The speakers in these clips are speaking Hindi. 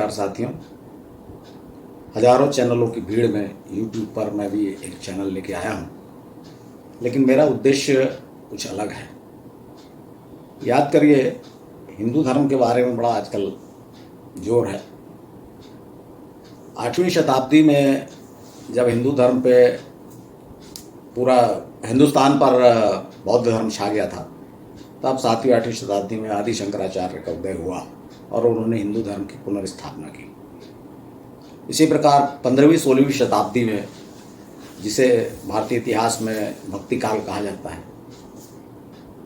नमस्कार साथियों। हजारों चैनलों की भीड़ में यूट्यूब पर मैं भी एक चैनल लेके आया हूँ, लेकिन मेरा उद्देश्य कुछ अलग है। याद करिए, हिंदू धर्म के बारे में बड़ा आजकल जोर है। 8वीं शताब्दी में जब हिंदू धर्म पे पूरा हिंदुस्तान पर बौद्ध धर्म छा गया था, तब 7वीं 8वीं शताब्दी में आदि शंकराचार्य का उदय हुआ और उन्होंने हिंदू धर्म की पुनर्स्थापना की। इसी प्रकार 15वीं 16वीं शताब्दी में, जिसे भारतीय इतिहास में भक्ति काल कहा जाता है,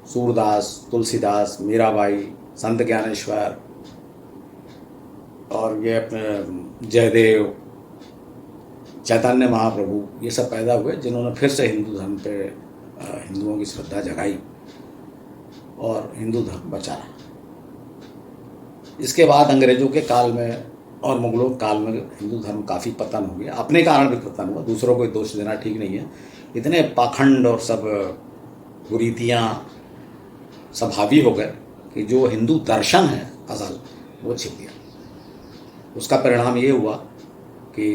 सूरदास, तुलसीदास, मीराबाई, संत ज्ञानेश्वर और ये अपने जयदेव, चैतन्य महाप्रभु, ये सब पैदा हुए जिन्होंने फिर से हिंदू धर्म पे हिंदुओं की श्रद्धा जगाई और हिंदू धर्म बचाया। इसके बाद अंग्रेजों के काल में और मुगलों के काल में हिंदू धर्म काफ़ी पतन हो गया। अपने कारण भी पतन हुआ, दूसरों को दोष देना ठीक नहीं है। इतने पाखंड और सब कुरीतियाँ सब हावी हो गए कि जो हिंदू दर्शन है असल, वो छिप गया। उसका परिणाम ये हुआ कि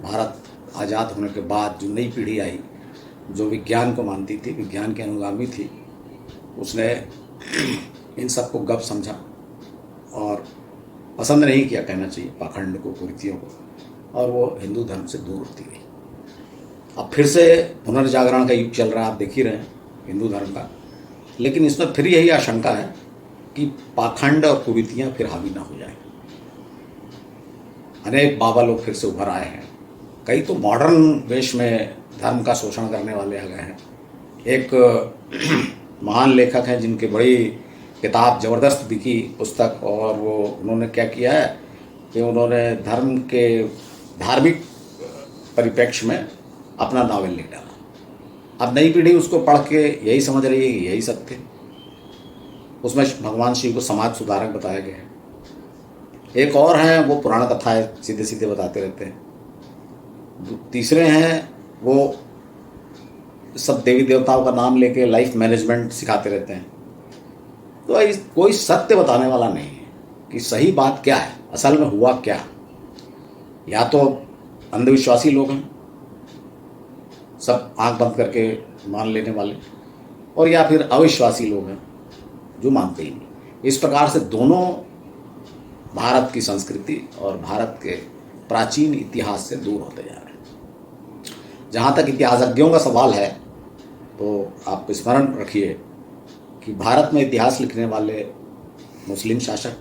भारत आज़ाद होने के बाद जो नई पीढ़ी आई, जो विज्ञान को मानती थी, विज्ञान के अनुगामी थी, उसने इन सबको गप समझा और पसंद नहीं किया, कहना चाहिए, पाखंड को, कुरीतियों को, और वो हिंदू धर्म से दूर होती गई। अब फिर से पुनर्जागरण का युग चल रहा है, आप देख ही रहे हैं हिंदू धर्म का। लेकिन इसमें फिर यही आशंका है कि पाखंड और कुरीतियाँ फिर हावी ना हो जाए। अनेक बाबा लोग फिर से उभर आए हैं, कई तो मॉडर्न वेश में धर्म का शोषण करने वाले आ गए हैं। एक महान लेखक हैं जिनकी बड़ी किताब ज़बरदस्त बिकी पुस्तक, और वो उन्होंने क्या किया है कि उन्होंने धर्म के धार्मिक परिप्रेक्ष्य में अपना नावल लिख डाला। अब नई पीढ़ी उसको पढ़ के यही समझ रही है कि यही सत्य। उसमें भगवान शिव को समाज सुधारक बताया गया है। एक और हैं, वो पुराण कथाएं सीधे सीधे बताते रहते हैं। तीसरे हैं, वो सब देवी देवताओं का नाम लेके लाइफ मैनेजमेंट सिखाते रहते हैं। तो कोई सत्य बताने वाला नहीं है कि सही बात क्या है, असल में हुआ क्या। या तो अंधविश्वासी लोग हैं, सब आंख बंद करके मान लेने वाले, और या फिर अविश्वासी लोग हैं जो मानते ही नहीं। इस प्रकार से दोनों भारत की संस्कृति और भारत के प्राचीन इतिहास से दूर होते जा रहे हैं। जहाँ तक इतिहासज्ञों का सवाल है, तो आप स्मरण रखिए कि भारत में इतिहास लिखने वाले मुस्लिम शासक,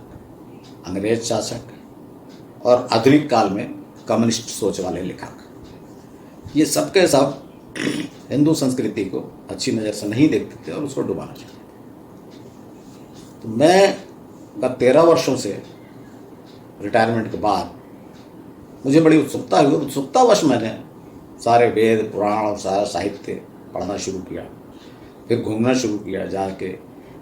अंग्रेज शासक और आधुनिक काल में कम्युनिस्ट सोच वाले लेखक, ये सब के सब हिंदू संस्कृति को अच्छी नज़र से नहीं देखते थे और उसको डुबाना चाहते थे। तो मैं गत 13 वर्षों से रिटायरमेंट के बाद मुझे बड़ी उत्सुकता हुई। उत्सुकतावश मैंने सारे वेद, पुराण और सारा साहित्य पढ़ना शुरू किया। फिर घूमना शुरू किया, जाके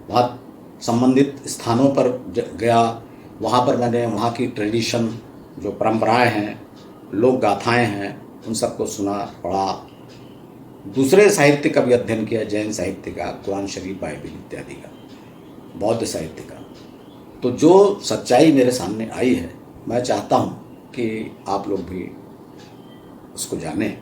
वहाँ संबंधित स्थानों पर गया। वहाँ पर मैंने वहाँ की ट्रेडिशन, जो परंपराएं हैं, लोक गाथाएँ हैं, उन सबको सुना, पढ़ा। दूसरे साहित्य का भी अध्ययन किया, जैन साहित्य का, कुरान शरीफ, बाइबिल इत्यादि का, बौद्ध साहित्य का। तो जो सच्चाई मेरे सामने आई है, मैं चाहता हूँ कि आप लोग भी उसको जानें,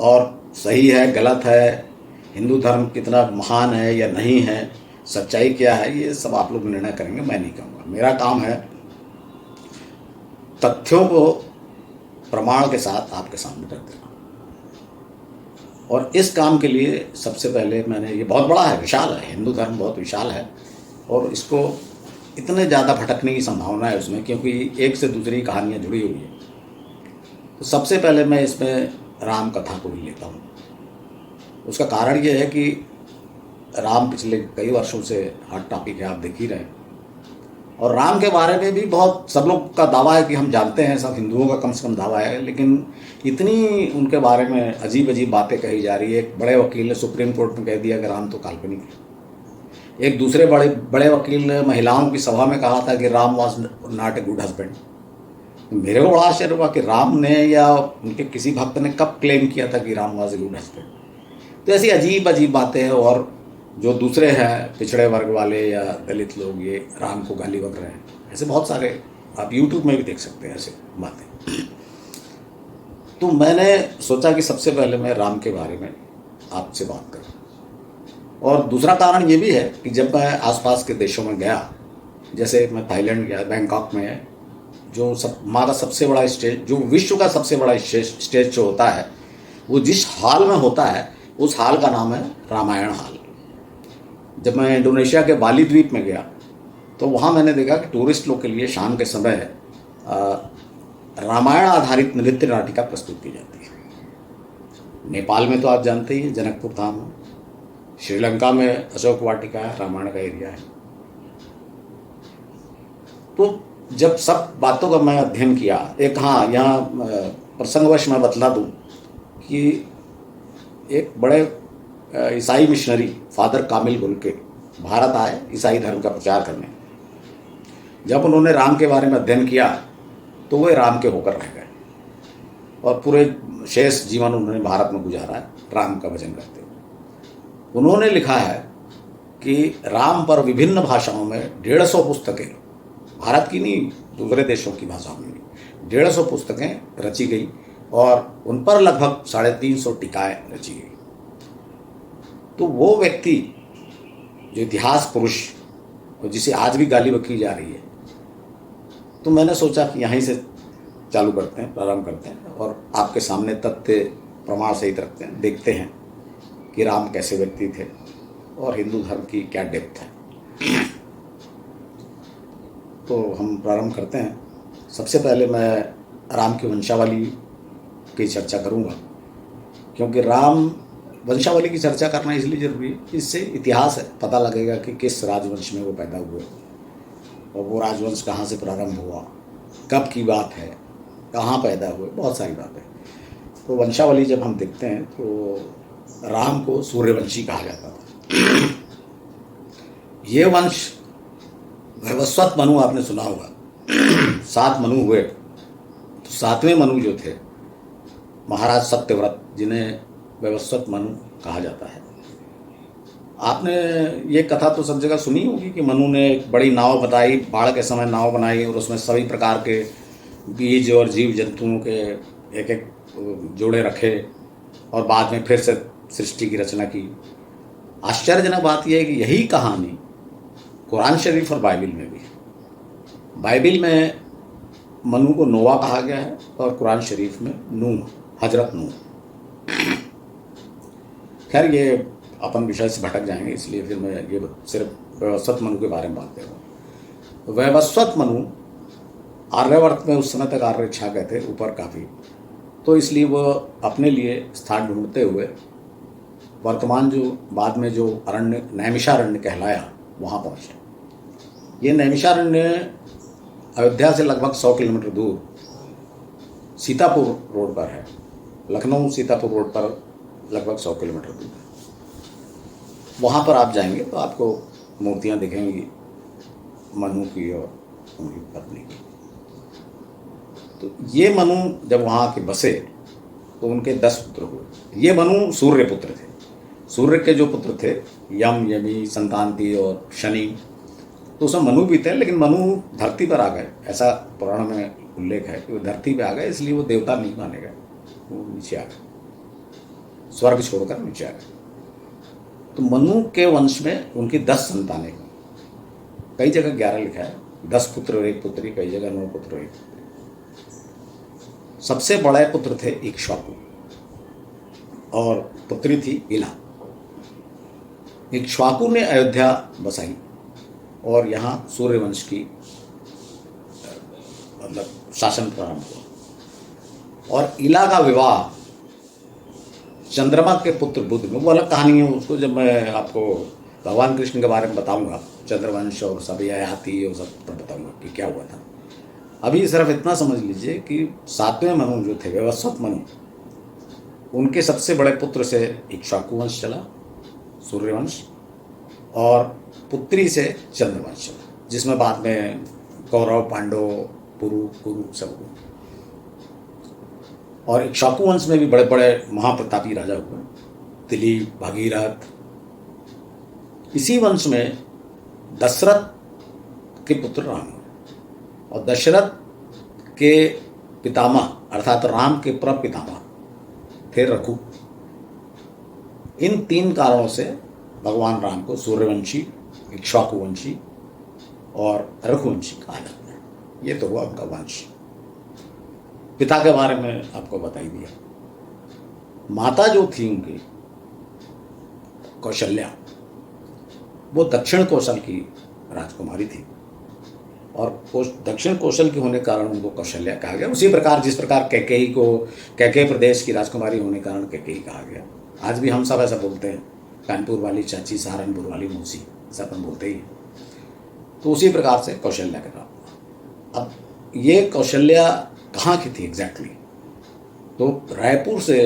और सही है, गलत है, हिंदू धर्म कितना महान है या नहीं है, सच्चाई क्या है, ये सब आप लोग निर्णय करेंगे, मैं नहीं कहूँगा। मेरा काम है तथ्यों को प्रमाण के साथ आपके सामने रख देना। और इस काम के लिए सबसे पहले मैंने, ये बहुत बड़ा है, विशाल है, हिंदू धर्म बहुत विशाल है, और इसको इतने ज़्यादा भटकने की संभावना है उसमें, क्योंकि एक से दूसरी कहानियाँ जुड़ी हुई है। तो सबसे पहले मैं इसमें राम कथा को ही लेता हूँ। उसका कारण ये है कि राम पिछले कई वर्षों से हॉट टॉपिक है, आप देख ही रहे हैं। और राम के बारे में भी बहुत सब लोग का दावा है कि हम जानते हैं, सब हिंदुओं का कम से कम दावा है, लेकिन इतनी उनके बारे में अजीब अजीब बातें कही जा रही है। एक बड़े वकील ने सुप्रीम कोर्ट में कह दिया कि राम तो काल्पनिक है। एक दूसरे बड़े वकील ने महिलाओं की सभा में कहा था कि Ram was not a good husband. मेरे को बड़ा आश्चर्य हुआ कि राम ने या उनके किसी भक्त ने कब क्लेम किया था कि Ram was a good husband. तो ऐसी अजीब अजीब बातें हैं। और जो दूसरे हैं पिछड़े वर्ग वाले या दलित लोग, ये राम को गाली बक रहे हैं, ऐसे बहुत सारे आप YouTube में भी देख सकते हैं ऐसे बातें। तो मैंने सोचा कि सबसे पहले मैं राम के बारे में आपसे बात करूं। और दूसरा कारण ये भी है कि जब मैं आसपास के देशों में गया, जैसे मैं थाईलैंड गया, बैंकॉक में, जो हमारा सबसे बड़ा स्टेज, जो विश्व का सबसे बड़ा स्टेज जो होता है, वो जिस हॉल में होता है उस हॉल का नाम है रामायण हॉल। जब मैं इंडोनेशिया के बाली द्वीप में गया तो वहाँ मैंने देखा कि टूरिस्ट लोग के लिए शाम के समय रामायण आधारित नृत्य नाटिका प्रस्तुत की जाती है। नेपाल में तो आप जानते ही हैं, जनकपुर धाम है। श्रीलंका में अशोक वाटिका है, रामायण का एरिया है। तो जब सब बातों का मैं अध्ययन किया, एक हाँ यहाँ प्रसंगवश मैं बतला दूँ कि एक बड़े ईसाई मिशनरी फादर कामिल गुल के भारत आए ईसाई धर्म का प्रचार करने। जब उन्होंने राम के बारे में अध्ययन किया तो वे राम के होकर रह गए और पूरे शेष जीवन उन्होंने भारत में गुजारा है राम का भजन करते हुए। उन्होंने लिखा है कि राम पर विभिन्न भाषाओं में 150 पुस्तकें, भारत की नहीं दूसरे देशों की भाषाओं में 150 पुस्तकें रची गई और उन पर लगभग 350 टीकाएं रची गई। तो वो व्यक्ति जो इतिहास पुरुष और जिसे आज भी गाली बकी जा रही है, तो मैंने सोचा कि यहीं से चालू करते हैं, प्रारंभ करते हैं और आपके सामने तथ्य प्रमाण सहित रखते हैं, देखते हैं कि राम कैसे व्यक्ति थे और हिंदू धर्म की क्या डेप्थ है। तो हम प्रारंभ करते हैं। सबसे पहले मैं राम की वंशावली की चर्चा करूंगा, क्योंकि राम वंशावली की चर्चा करना इसलिए जरूरी है, इससे इतिहास है, पता लगेगा कि किस राजवंश में वो पैदा हुए और वो राजवंश कहाँ से प्रारंभ हुआ, कब की बात है, कहाँ पैदा हुए, बहुत सारी बातें। तो वंशावली जब हम देखते हैं तो राम को सूर्यवंशी कहा जाता था। ये वंश वैवस्वत मनु आपने सुना होगा, 7 मनु हुए। तो 7वें मनु जो थे महाराज सत्यव्रत, जिन्हें वैवस्वत मनु कहा जाता है। आपने ये कथा तो सब जगह सुनी होगी कि मनु ने एक बड़ी नाव बताई, बाढ़ के समय नाव बनाई और उसमें सभी प्रकार के बीज और जीव जंतुओं के एक एक जोड़े रखे और बाद में फिर से सृष्टि की रचना की। आश्चर्यजनक बात यह है कि यही कहानी कुरान शरीफ और बाइबिल में भी है। बाइबिल में मनु को नोआ कहा गया है और कुरान शरीफ में नूह, हजरत नूह। खैर ये अपन विषय से भटक जाएंगे, इसलिए फिर मैं ये सिर्फ वैवस्वत मनु के बारे में बात करूँ। वैवस्वत मनु आर्यवर्त में उस समय तक आर्य छा गए थे ऊपर काफ़ी, तो इसलिए वह अपने लिए स्थान ढूंढते हुए वर्तमान जो बाद में जो अरण्य नैमिषारण्य कहलाया वहाँ पहुँचे। ये नैमिषारण्य अयोध्या से लगभग 100 किलोमीटर दूर सीतापुर रोड पर है। लखनऊ सीतापुर रोड पर लगभग 100 किलोमीटर दूर है। वहाँ पर आप जाएंगे तो आपको मूर्तियाँ दिखेंगी मनु की और उनकी पत्नी की। तो ये मनु जब वहाँ के बसे तो उनके 10 पुत्र हुए। ये मनु सूर्य पुत्र थे। सूर्य के जो पुत्र थे यम, यमी, संतांति और शनि, तो उसमें मनु भी थे, लेकिन मनु धरती पर आ गए, ऐसा पुराण में उल्लेख है कि वो धरती पे आ गए, इसलिए वो देवता नहीं माने गए, वो नीचे आ गए, स्वर्ग छोड़कर नीचे आ गए। तो मनु के वंश में उनकी 10 संतानें हुई। कई जगह 11 लिखा है, 10 पुत्र और 1 पुत्री, कई जगह 9 पुत्र और 1 पुत्री। सबसे बड़े पुत्र थे इक्ष्वाकु और पुत्री थी इला। इक्ष्वाकु ने अयोध्या बसाई और यहाँ सूर्यवंश की मतलब शासन प्रारंभ हुआ। और इला का विवाह चंद्रमा के पुत्र बुध में, वो अलग कहानी है, उसको जब मैं आपको भगवान कृष्ण के बारे में बताऊंगा, चंद्रवंश और सब ययाति और सब पर बताऊंगा कि क्या हुआ था। अभी सिर्फ इतना समझ लीजिए कि 7वें मनु जो थे वैवस्वत मनु, उनके सबसे बड़े पुत्र से इक्ष्वाकु वंश चला, सूर्यवंश, और पुत्री से चंद्रवंश चला, जिसमें बाद में कौरव, पांडव, पुरु, कुरु सब हुए। और इक्ष्वाकु वंश में भी बड़े बड़े महाप्रतापी राजा हुए, दिलीप, भागीरथ। इसी वंश में दशरथ के पुत्र राम हुए। और दशरथ के पितामह अर्थात राम के प्रपितामह थे रघु। इन 3 कारणों से भगवान राम को सूर्यवंशी, इक्ष्वाकुवंशी और रघुवंशी कहा जाता है। ये तो हुआ उनका वंश। पिता के बारे में आपको बता ही दिया। माता जो थी उनकी कौशल्या, वो दक्षिण कौशल की राजकुमारी थी और दक्षिण कौशल की होने के कारण उनको कौशल्या कहा गया। उसी प्रकार जिस प्रकार कैकेयी को कैकेयी प्रदेश की राजकुमारी होने के कारण कैकेयी कहा गया। आज भी हम सब ऐसा बोलते हैं, कानपुर वाली चाची, सहारनपुर वाली मौसी, ऐसा अपन बोलते ही हैं। तो उसी प्रकार से कौशल्या का नाम। अब ये कौशल्या कहाँ की थी एग्जैक्टली? तो रायपुर से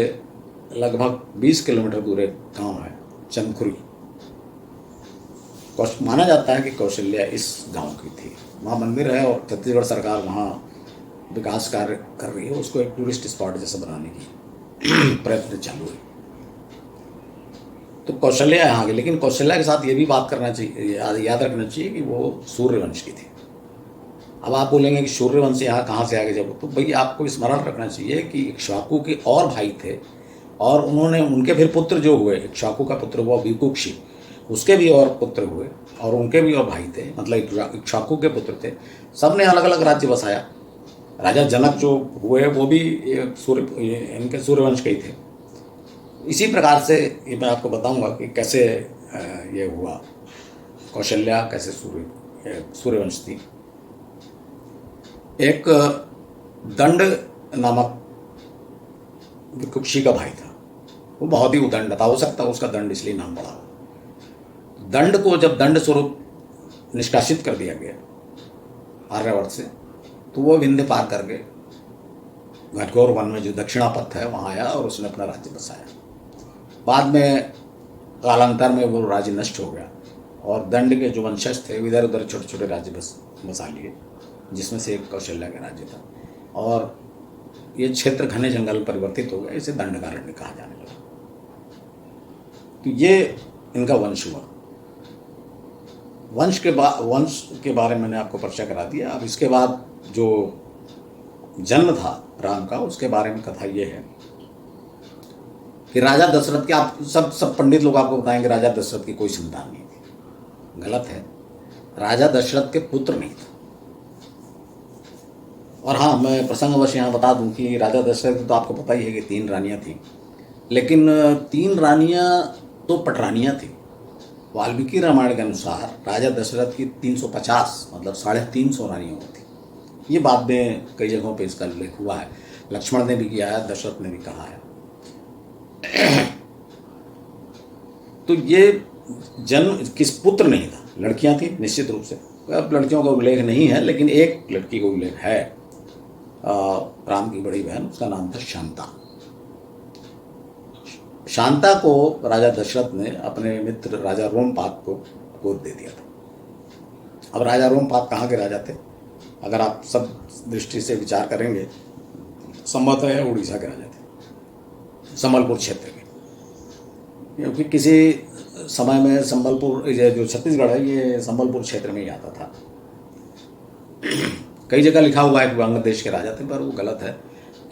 लगभग 20 किलोमीटर दूर एक गाँव है चंदखुरी। माना जाता है कि कौशल्या इस गांव की थी। वहाँ मंदिर है और छत्तीसगढ़ सरकार वहाँ विकास कार्य कर रही है, उसको एक टूरिस्ट स्पॉट जैसा बनाने की प्रयत्न चालू है। तो कौशल्या यहाँ की, लेकिन कौशल्या के साथ ये भी बात करना चाहिए, याद रखना चाहिए कि वो सूर्यवंश की थी। अब आप बोलेंगे कि सूर्यवंश यहाँ कहाँ से आगे जब, तो भाई आपको स्मरण रखना चाहिए कि इक्ष्वाकु के और भाई थे और उन्होंने उनके फिर पुत्र जो हुए, इक्ष्वाकु का पुत्र हुआ विकुक्षी, उसके भी और पुत्र हुए और उनके भी और भाई थे, मतलब इक्ष्वाकु के पुत्र थे। सब ने अलग अलग राज्य बसाया। राजा जनक जो हुए वो भी इनके सूर्यवंश के ही थे। इसी प्रकार से ये मैं आपको बताऊंगा कि कैसे ये हुआ, कौशल्या कैसे सूर्यवंश थी। एक दंड नामक विकुक्षी का भाई था, वो बहुत ही उदंड था, हो सकता है उसका दंड इसलिए नाम पड़ा। दंड को जब दंड स्वरूप निष्कासित कर दिया गया आर्यावर्त से, तो वो विंध्य पार करके घटघोर वन में जो दक्षिणापथ है वहाँ आया और उसने अपना राज्य बसाया। बाद में कालांतर में वो राज्य नष्ट हो गया और दंड के जो वंशज थे इधर उधर छोटे छोटे राज्य बसा लिए, जिसमें से एक कौशल्या का राज्य था। और ये क्षेत्र घने जंगल परिवर्तित हो गया, इसे दंडकारण्य कहा जाने लगा। तो ये इनका वंश हुआ। वंश के बारे में मैंने आपको परिचय करा दिया। अब इसके बाद जो जन्म था राम का, उसके बारे में कथा ये है कि राजा दशरथ के, आप सब पंडित लोग आपको बताएंगे राजा दशरथ की कोई संतान नहीं थी। गलत है, राजा दशरथ के पुत्र नहीं थे। और हाँ, मैं प्रसंगवश यहाँ बता दूं कि राजा दशरथ तो आपको पता ही है कि 3 रानियाँ थीं, लेकिन 3 रानियाँ तो पटरानियाँ थीं। वाल्मीकि रामायण के अनुसार राजा दशरथ की 350 मतलब 350 रानियाँ थी। ये बाद में कई जगहों पे इसका उल्लेख हुआ है, लक्ष्मण ने भी किया है, दशरथ ने भी कहा है। तो ये जन्म किस पुत्र नहीं था, लड़कियां थी निश्चित रूप से। अब लड़कियों का उल्लेख नहीं है, लेकिन एक लड़की का उल्लेख है, राम की बड़ी बहन, उसका नाम था शांता। शांता को राजा दशरथ ने अपने मित्र राजा रोमपाद को गोद दे दिया था। अब राजा रोमपाद कहाँ के राजा थे? अगर आप सब दृष्टि से विचार करेंगे, संभवतः उड़ीसा के राजा थे, संबलपुर क्षेत्र के। क्योंकि किसी समय में संबलपुर, ये जो छत्तीसगढ़ है, ये संबलपुर क्षेत्र में ही आता था। कई जगह लिखा हुआ है कि वो अंग देश के राजा थे, पर वो गलत है,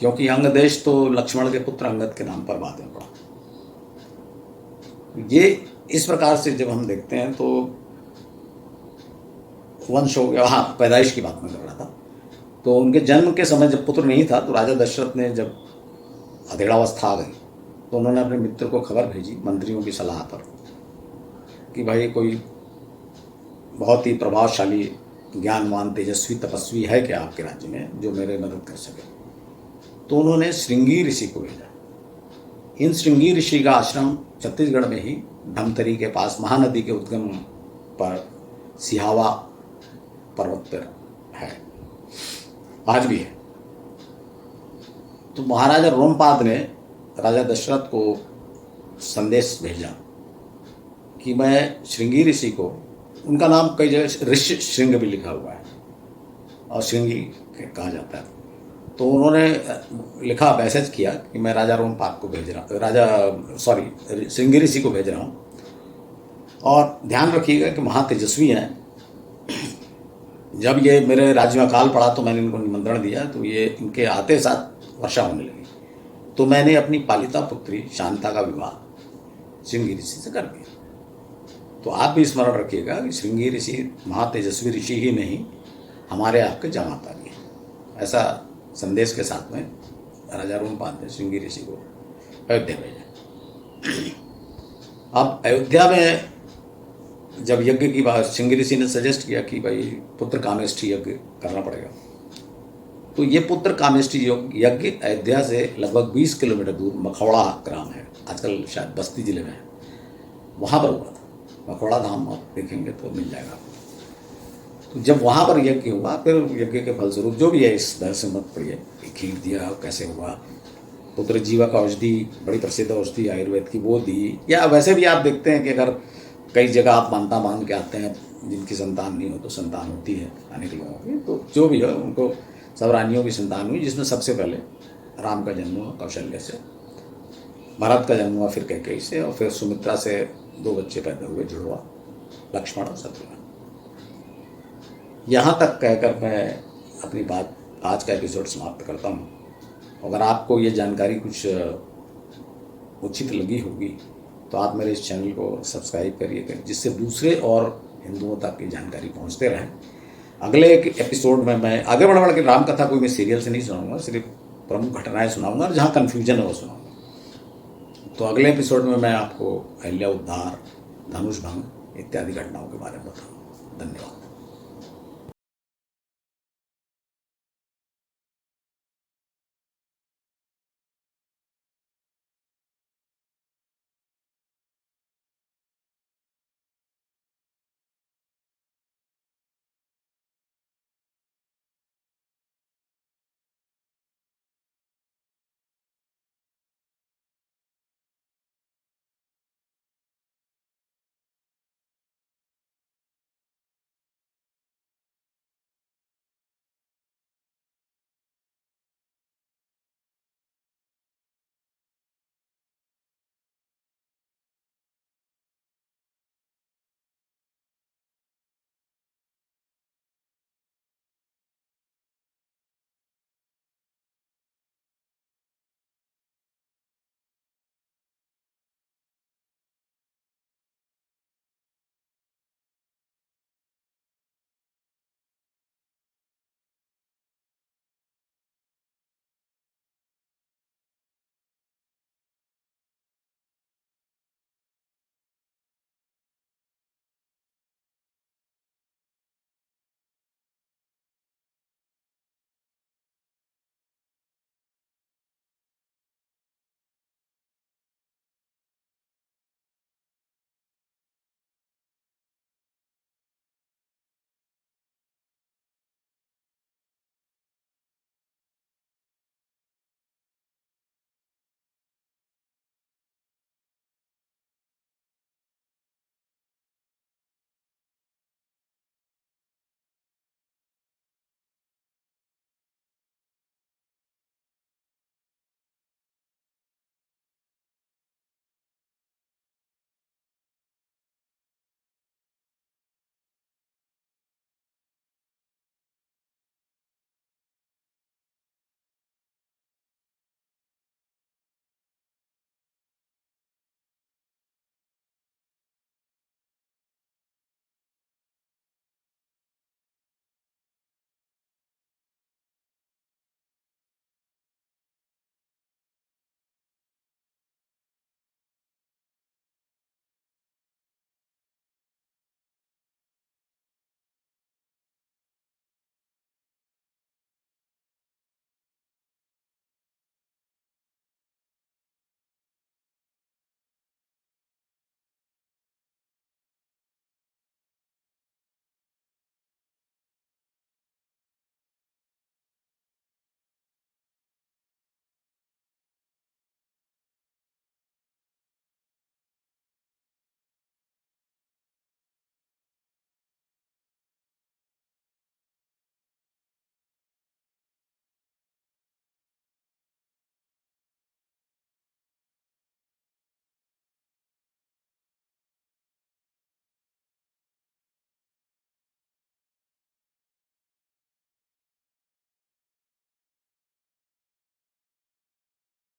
क्योंकि अंग देश तो लक्ष्मण के पुत्र अंगद के नाम पर बाद में पड़ा। ये इस प्रकार से जब हम देखते हैं तो वंश हो गया। हाँ, पैदाइश की बात मैं कर रहा था। तो उनके जन्म के समय जब पुत्र नहीं था, तो राजा दशरथ ने जब अधेड़ावस्था आ गई तो उन्होंने अपने मित्र को खबर भेजी मंत्रियों की सलाह पर कि भाई कोई बहुत ही प्रभावशाली, ज्ञानवान, तेजस्वी, तपस्वी है क्या आपके राज्य में जो मेरे मदद कर सके। तो उन्होंने श्रृंगी ऋषि को भेजा। इन श्रृंगी ऋषि का आश्रम छत्तीसगढ़ में ही धमतरी के पास महानदी के उद्गम पर सिहावा पर्वत पर है, आज भी है। तो महाराजा रोमपाद ने राजा दशरथ को संदेश भेजा कि मैं श्रृंगी ऋषि को, उनका नाम कई जगह ऋषि श्रृंग भी लिखा हुआ है और श्रृंगी कहा जाता है। तो उन्होंने लिखा, मैसेज किया कि मैं राजा रोमपाद को भेज रहा, श्रृंगी ऋषि को भेज रहा हूँ। और ध्यान रखिएगा कि महातेजस्वी हैं, जब ये मेरे राज्य में अकाल पड़ा तो मैंने इनको निमंत्रण दिया, तो ये इनके आते साथ वर्षा होने लगी। तो मैंने अपनी पालिता पुत्री शांता का विवाह श्रृंगी ऋषि से कर दिया। तो आप भी स्मरण रखिएगा कि श्रृंगी ऋषि महातेजस्वी ऋषि ही नहीं, हमारे आपके जमाता भी है। ऐसा संदेश के साथ में राजा रोमपाद ने श्रृंगी ऋषि को अयोध्या भेजा। अब अयोध्या में जब यज्ञ की बात, श्रृंगी ऋषि ने सजेस्ट किया कि भाई पुत्र कामेष्ठी यज्ञ करना पड़ेगा। तो ये पुत्र कामेष्ठी यज्ञ अयोध्या से लगभग 20 किलोमीटर दूर मखौड़ा ग्राम है, आजकल शायद बस्ती जिले में है, वहाँ पर हुआ था। मखौड़ा धाम आप देखेंगे तो मिल जाएगा आपको। तो जब वहाँ पर यज्ञ हुआ, फिर यज्ञ के फलस्वरूप जो भी है, इस तरह से मत पड़िए खीर दिया, कैसे हुआ, पुत्र जीवक औषधि, बड़ी प्रसिद्ध औषधि आयुर्वेद की, वो दी। या वैसे भी आप देखते हैं कि अगर कई जगह आप मानता मान के आते हैं, जिनकी संतान नहीं हो तो संतान होती है अनेक लोगों की, तो जो भी है उनको सब रानियों की संतान हुई, जिसमें सबसे पहले राम का जन्म हुआ कौशल्य से, भरत का जन्म हुआ फिर कैकेयी से, और फिर सुमित्रा से 2 बच्चे पैदा हुए, जुड़वा, लक्ष्मण और शत्रुघ्न। यहाँ तक कहकर मैं अपनी बात, आज का एपिसोड समाप्त करता हूँ। अगर आपको ये जानकारी कुछ उचित लगी होगी तो आप मेरे इस चैनल को सब्सक्राइब करिएगा, जिससे दूसरे और हिंदुओं तक की जानकारी पहुँचते रहें। अगले एक एपिसोड में मैं आगे बढ़ के राम कथा कोई मैं सीरियल से नहीं सुनाऊंगा, सिर्फ प्रमुख घटनाएं सुनाऊंगा और जहाँ कन्फ्यूजन है वो सुनाऊंगा। तो अगले एपिसोड में मैं आपको अहिल्या उद्धार, धनुष भंग इत्यादि घटनाओं के बारे में बताऊँगा। धन्यवाद।